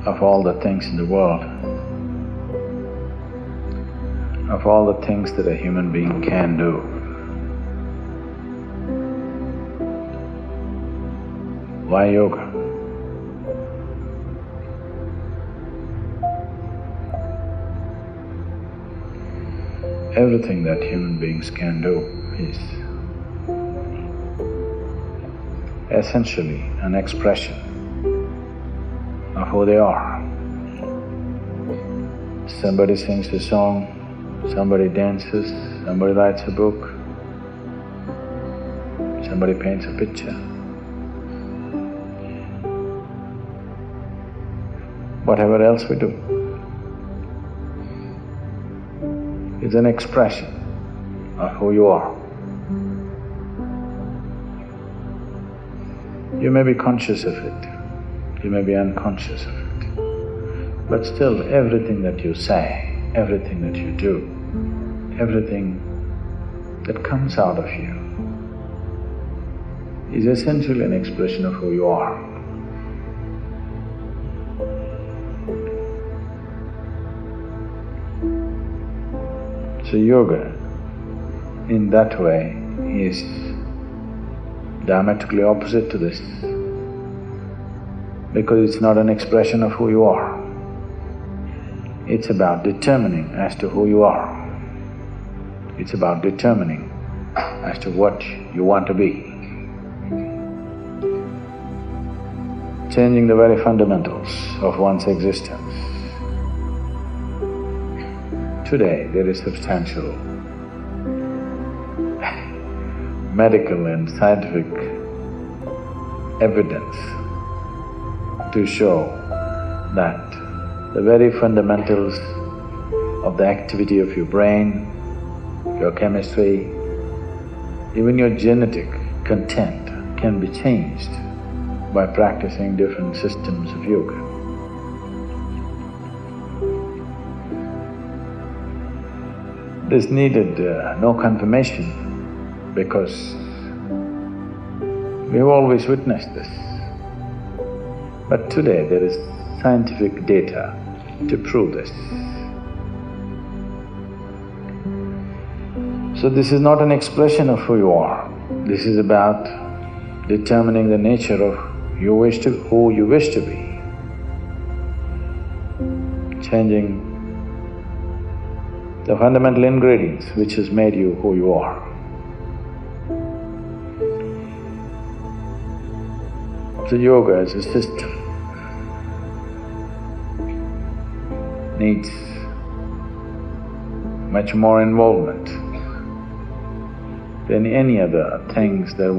of all the things in the world, of all the things that a human being can do, why yoga? Everything that human beings can do is essentially an expression of who they are. Somebody sings a song, somebody dances, somebody writes a book, somebody paints a picture. Whatever else we do is an expression of who you are. You may be conscious of it, you may be unconscious of it, but still everything that you say, everything that you do, everything that comes out of you is essentially an expression of who you are. So yoga, in that way, is diametrically opposite to this, because it's not an expression of who you are. It's about determining as to who you are. It's about determining as to what you want to be. Changing the very fundamentals of one's existence. Today, there is substantial medical and scientific evidence to show that the very fundamentals of the activity of your brain, your chemistry, even your genetic content can be changed by practicing different systems of yoga. This needed no confirmation because we've always witnessed this. But today there is scientific data to prove this. So this is not an expression of who you are, this is about determining the nature of who you wish to be, changing the fundamental ingredients which has made you who you are. So yoga as a system needs much more involvement than any other things that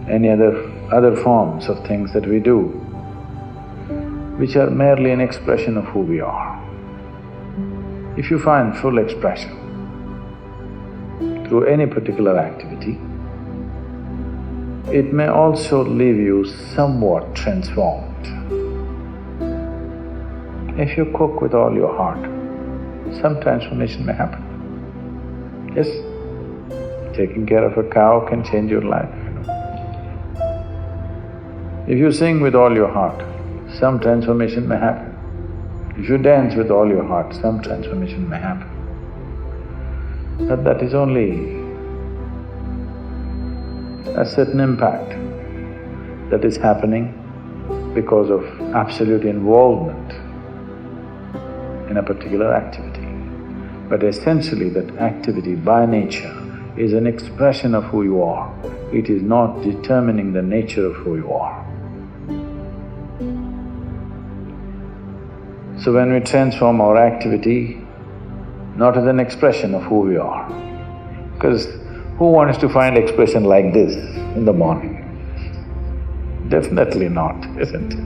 any other forms of things that we do, which are merely an expression of who we are. If you find full expression through any particular activity, it may also leave you somewhat transformed. If you cook with all your heart, some transformation may happen. Yes, taking care of a cow can change your life. If you sing with all your heart, some transformation may happen. If you dance with all your heart, some transformation may happen. But that is only a certain impact that is happening because of absolute involvement in a particular activity. But essentially that activity by nature is an expression of who you are. It is not determining the nature of who you are. So when we transform our activity, not as an expression of who we are, because who wants to find expression like this in the morning? Definitely not, isn't it?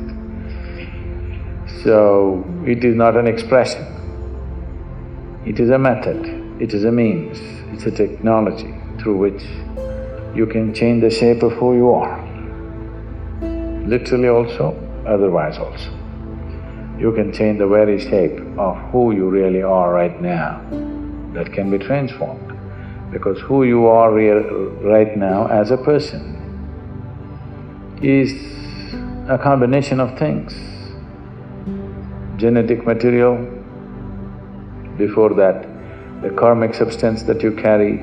So, it is not an expression, it is a method, it is a means, it's a technology through which you can change the shape of who you are, literally also, otherwise also. You can change the very shape of who you really are right now, that can be transformed. Because who you are right now as a person is a combination of things. genetic material, before that the karmic substance that you carry.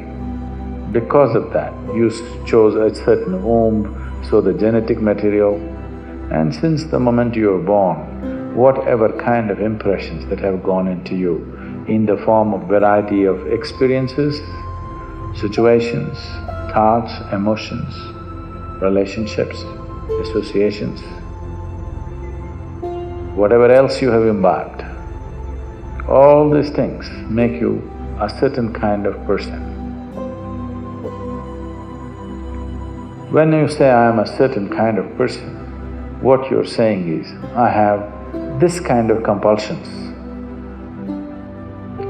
Because of that, you chose a certain womb, so the genetic material. And since the moment you were born, whatever kind of impressions that have gone into you in the form of variety of experiences, situations, thoughts, emotions, relationships, associations, whatever else you have imbibed, all these things make you a certain kind of person. When you say, I am a certain kind of person, what you're saying is, I have this kind of compulsions.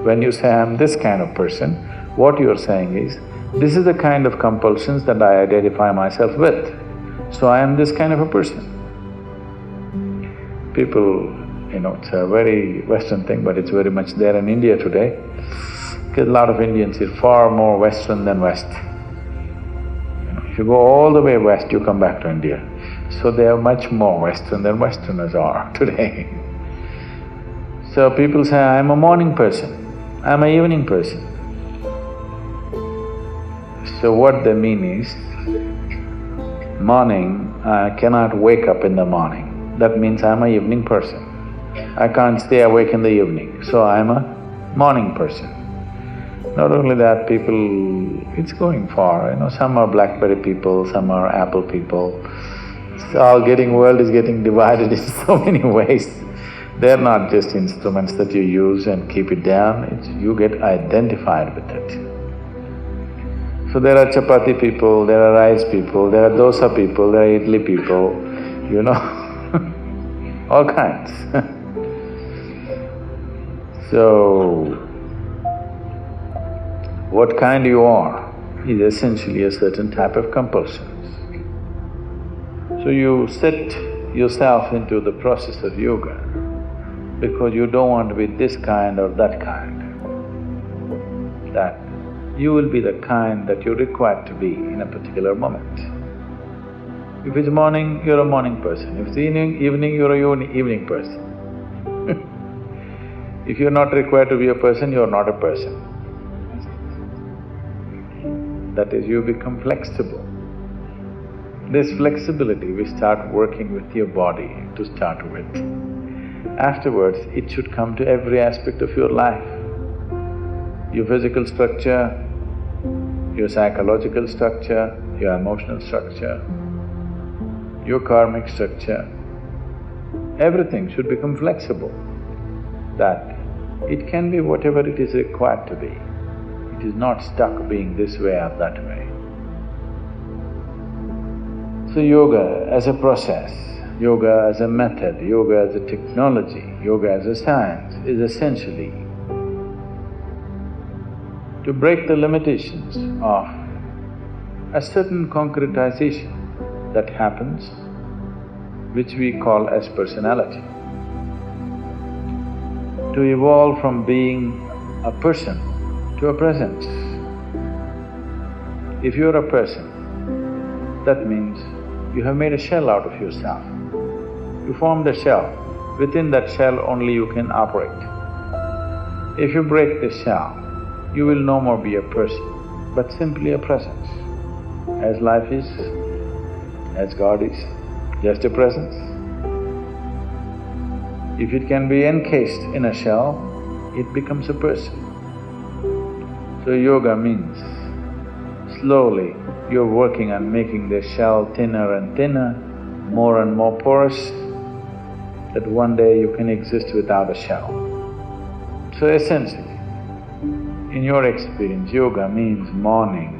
When you say, I am this kind of person, what you're saying is, this is the kind of compulsions that I identify myself with, so I am this kind of a person. People, it's a very Western thing, but it's very much there in India today, because a lot of Indians are far more Western than West. If you go all the way west, you come back to India. So they are much more Western than Westerners are today. So people say, I'm a morning person, I'm an evening person. So what they mean is, morning, I cannot wake up in the morning. That means I'm an evening person. I can't stay awake in the evening, so I'm a morning person. Not only that, people… it's going far, some are BlackBerry people, some are Apple people. World is getting divided in so many ways. They're not just instruments that you use and keep it down, you get identified with it. So there are chapati people, there are rice people, there are dosa people, there are idli people, all kinds. So, what kind you are is essentially a certain type of compulsions. So you set yourself into the process of yoga because you don't want to be this kind or that kind. That you will be the kind that you're required to be in a particular moment. If it's morning, you're a morning person. If it's evening, you're a evening person. If you're not required to be a person, you're not a person. That is, you become flexible. This flexibility we start working with your body to start with. Afterwards, it should come to every aspect of your life. Your physical structure, your psychological structure, your emotional structure, your karmic structure, everything should become flexible, that it can be whatever it is required to be. It is not stuck being this way or that way. So yoga as a process, yoga as a method, yoga as a technology, yoga as a science is essentially to break the limitations of a certain concretization that happens, which we call as personality. To evolve from being a person to a presence. If you're a person, that means you have made a shell out of yourself. You formed a shell, within that shell only you can operate. If you break the shell, you will no more be a person, but simply a presence. As life is, as God is, just a presence. If it can be encased in a shell, it becomes a person. So yoga means slowly you're working on making the shell thinner and thinner, more and more porous, that one day you can exist without a shell. So essentially, in your experience, yoga means morning.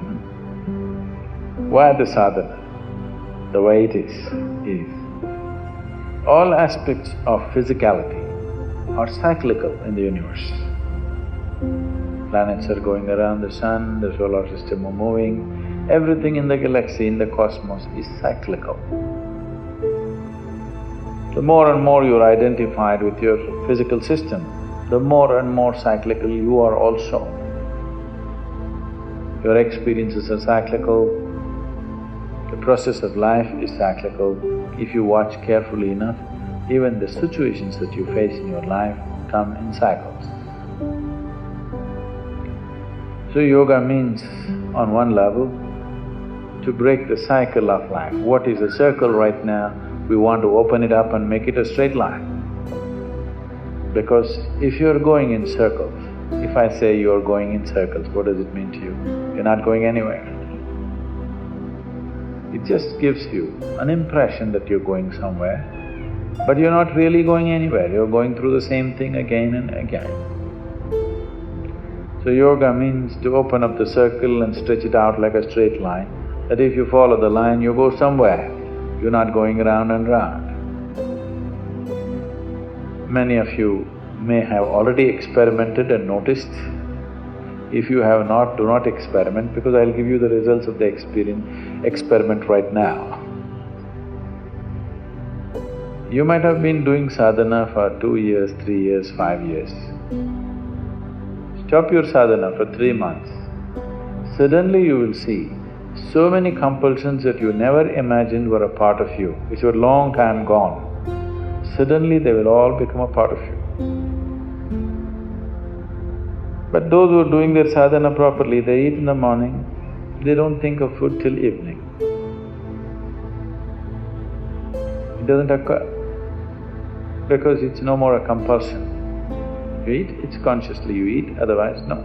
Why the sadhana? The way it is. All aspects of physicality are cyclical in the universe. Planets are going around the sun, the solar system are moving, everything in the galaxy, in the cosmos is cyclical. The more and more you're identified with your physical system, the more and more cyclical you are also. Your experiences are cyclical, the process of life is cyclical. If you watch carefully enough, Even the situations that you face in your life come in cycles. So yoga means, on one level, to break the cycle of life. What is a circle right now, we want to open it up and make it a straight line. Because if you're going in circles, if I say you're going in circles, what does it mean to you? You're not going anywhere. It just gives you an impression that you're going somewhere, but you're not really going anywhere, you're going through the same thing again and again. So yoga means to open up the circle and stretch it out like a straight line, that if you follow the line, you go somewhere, you're not going round and round. Many of you may have already experimented and noticed. If you have not, do not experiment, because I'll give you the results of the experiment right now. You might have been doing sadhana for 2 years, 3 years, 5 years. Stop your sadhana for 3 months. Suddenly you will see so many compulsions that you never imagined were a part of you, which were long time gone. Suddenly they will all become a part of you. But those who are doing their sadhana properly, they eat in the morning, they don't think of food till evening. It doesn't occur, because it's no more a compulsion. You eat, it's consciously you eat, otherwise no.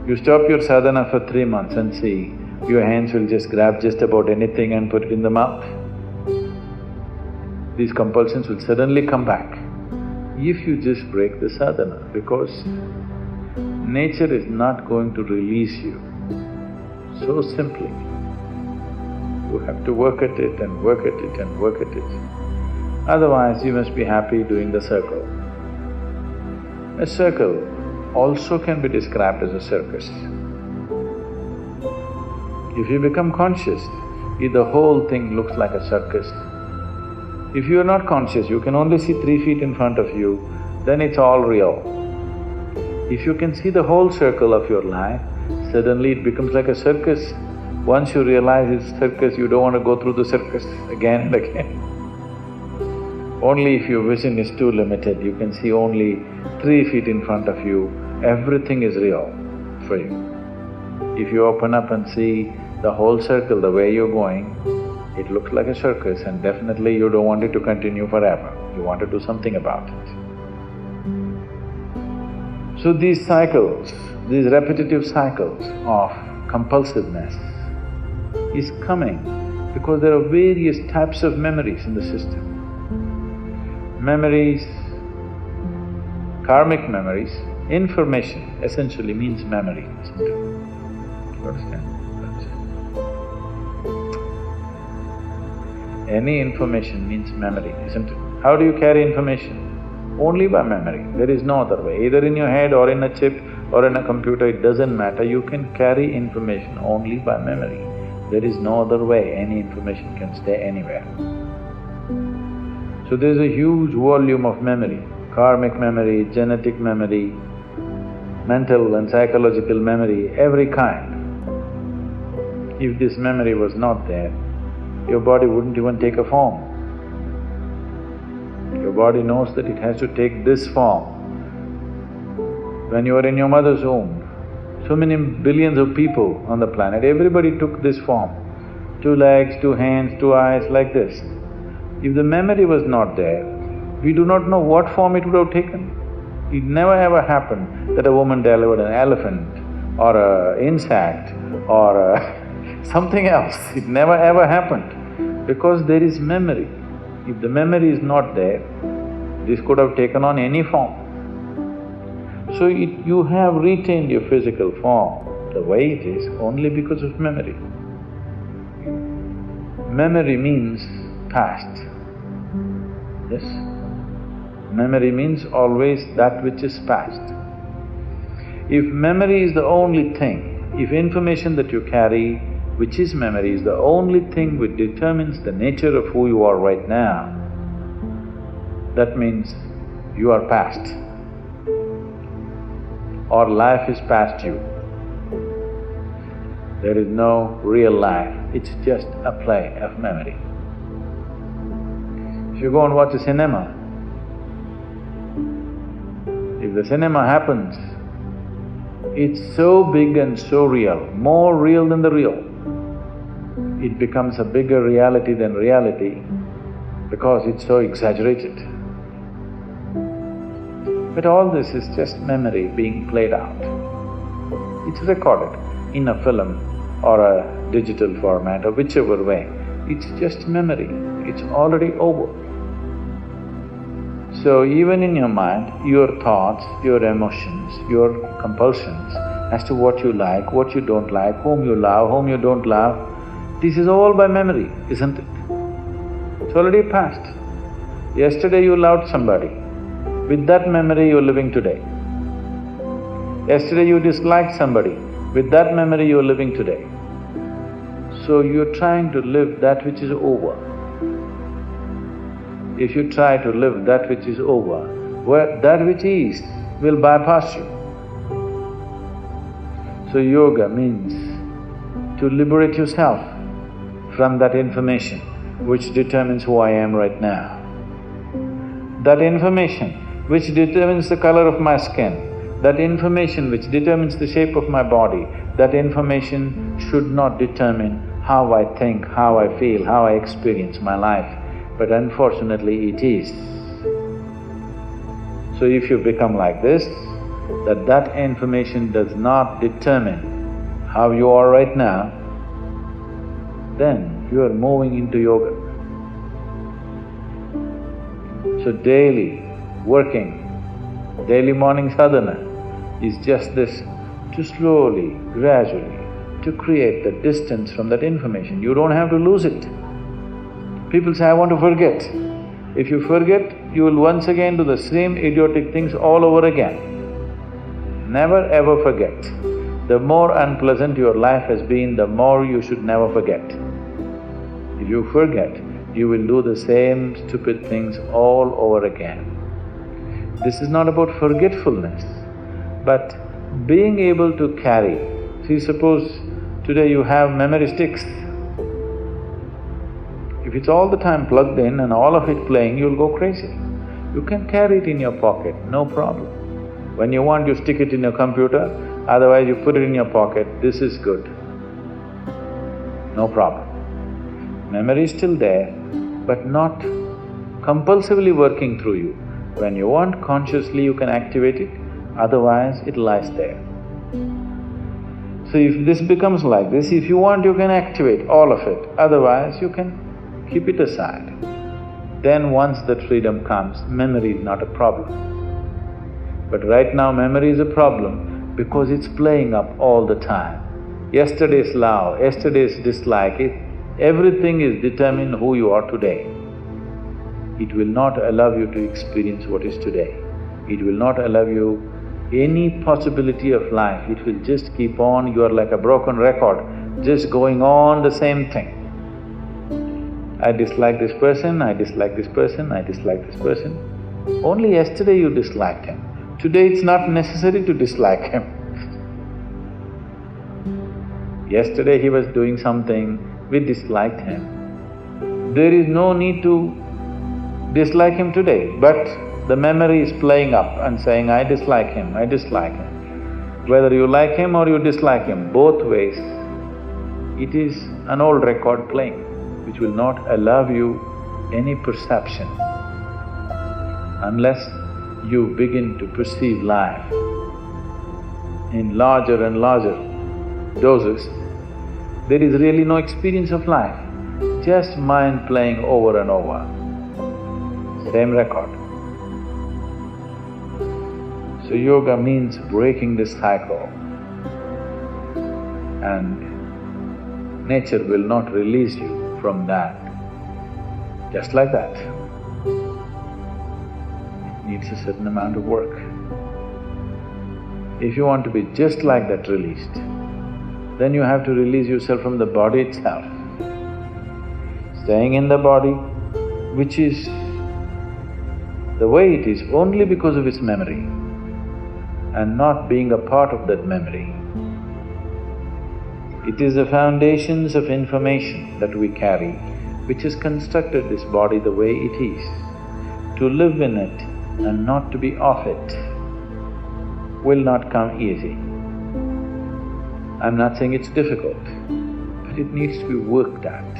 You stop your sadhana for 3 months and see, your hands will just grab just about anything and put it in the mouth. These compulsions will suddenly come back if you just break the sadhana, because nature is not going to release you so simply. You have to work at it and work at it and work at it. Otherwise, you must be happy doing the circle. A circle also can be described as a circus. If you become conscious, the whole thing looks like a circus. If you are not conscious, you can only see 3 feet in front of you, then it's all real. If you can see the whole circle of your life, suddenly it becomes like a circus. Once you realize it's circus, you don't want to go through the circus again and again. Only if your vision is too limited, you can see only 3 feet in front of you, everything is real for you. If you open up and see the whole circle, the way you're going, it looks like a circus, and definitely you don't want it to continue forever, you want to do something about it. So these cycles, these repetitive cycles of compulsiveness is coming because there are various types of memories in the system. Memories, karmic memories, information essentially means memory, isn't it? You understand? Any information means memory, isn't it? How do you carry information? Only by memory, there is no other way. Either in your head or in a chip or in a computer, it doesn't matter, you can carry information only by memory. There is no other way any information can stay anywhere. So there's a huge volume of memory, karmic memory, genetic memory, mental and psychological memory, every kind. If this memory was not there, your body wouldn't even take a form. Your body knows that it has to take this form. When you were in your mother's womb, so many billions of people on the planet, everybody took this form. 2 legs, 2 hands, 2 eyes, like this. If the memory was not there, we do not know what form it would have taken. It never ever happened that a woman delivered an elephant or an insect or something else. It never ever happened because there is memory. If the memory is not there, this could have taken on any form. So you have retained your physical form the way it is only because of memory. Memory means past. Yes? Memory means always that which is past. If memory is the only thing, if information that you carry, which is memory, is the only thing which determines the nature of who you are right now, that means you are past, or life is past you. There is no real life, it's just a play of memory. If If you go and watch a cinema, if the cinema happens, it's so big and so real, more real than the real. It becomes a bigger reality than reality because it's so exaggerated. But all this is just memory being played out. It's recorded in a film or a digital format or whichever way. It's just memory, it's already over. So even in your mind, your thoughts, your emotions, your compulsions as to what you like, what you don't like, whom you love, whom you don't love, this is all by memory, isn't it? It's already past. Yesterday you loved somebody, with that memory you're living today. Yesterday you disliked somebody, with that memory you're living today. So you're trying to live that which is over. If you try to live that which is over, that which is will bypass you. So yoga means to liberate yourself from that information which determines who I am right now. That information which determines the color of my skin, that information which determines the shape of my body, that information should not determine how I think, how I feel, how I experience my life. But unfortunately it is. So if you become like this, that information does not determine how you are right now, then you are moving into yoga. So daily working, daily morning sadhana is just this, to slowly, gradually, to create the distance from that information. You don't have to lose it. People say, I want to forget. If you forget, you will once again do the same idiotic things all over again. Never ever forget. The more unpleasant your life has been, the more you should never forget. If you forget, you will do the same stupid things all over again. This is not about forgetfulness, but being able to carry. See, suppose today you have memory sticks. If it's all the time plugged in and all of it playing, you'll go crazy. You can carry it in your pocket, no problem. When you want, you stick it in your computer, otherwise you put it in your pocket, this is good. No problem. Memory is still there, but not compulsively working through you. When you want, consciously you can activate it, otherwise it lies there. So if this becomes like this, if you want, you can activate all of it, otherwise you can keep it aside. Then once that freedom comes, memory is not a problem. But right now memory is a problem because it's playing up all the time. Yesterday's love, yesterday's dislike, everything is determined who you are today. It will not allow you to experience what is today. It will not allow you any possibility of life. It will just keep on, you are like a broken record, just going on the same thing. I dislike this person, I dislike this person, I dislike this person. Only yesterday you disliked him. Today it's not necessary to dislike him. Yesterday he was doing something, we disliked him. There is no need to dislike him today, but the memory is playing up and saying, I dislike him, I dislike him. Whether you like him or you dislike him, both ways, it is an old record playing, which will not allow you any perception unless you begin to perceive life in larger and larger doses. There is really no experience of life, just mind playing over and over, same record. So yoga means breaking this cycle, and nature will not release you from that, just like that. It needs a certain amount of work. If you want to be just like that released, then you have to release yourself from the body itself. Staying in the body, which is the way it is only because of its memory, and not being a part of that memory. It is the foundations of information that we carry which has constructed this body the way it is, to live in it and not to be off it will not come easy. I'm not saying it's difficult, but it needs to be worked at.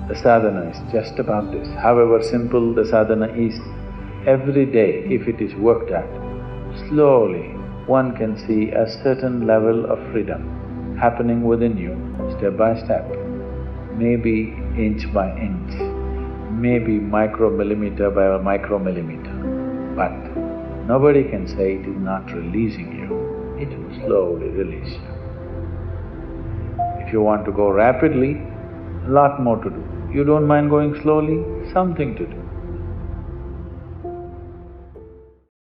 The sadhana is just about this. However simple the sadhana is, every day if it is worked at, slowly one can see a certain level of freedom happening within you, step by step, maybe inch by inch, maybe micromillimeter by micromillimeter. But nobody can say it is not releasing you, it will slowly release you. If you want to go rapidly, lot more to do. You don't mind going slowly, something to do.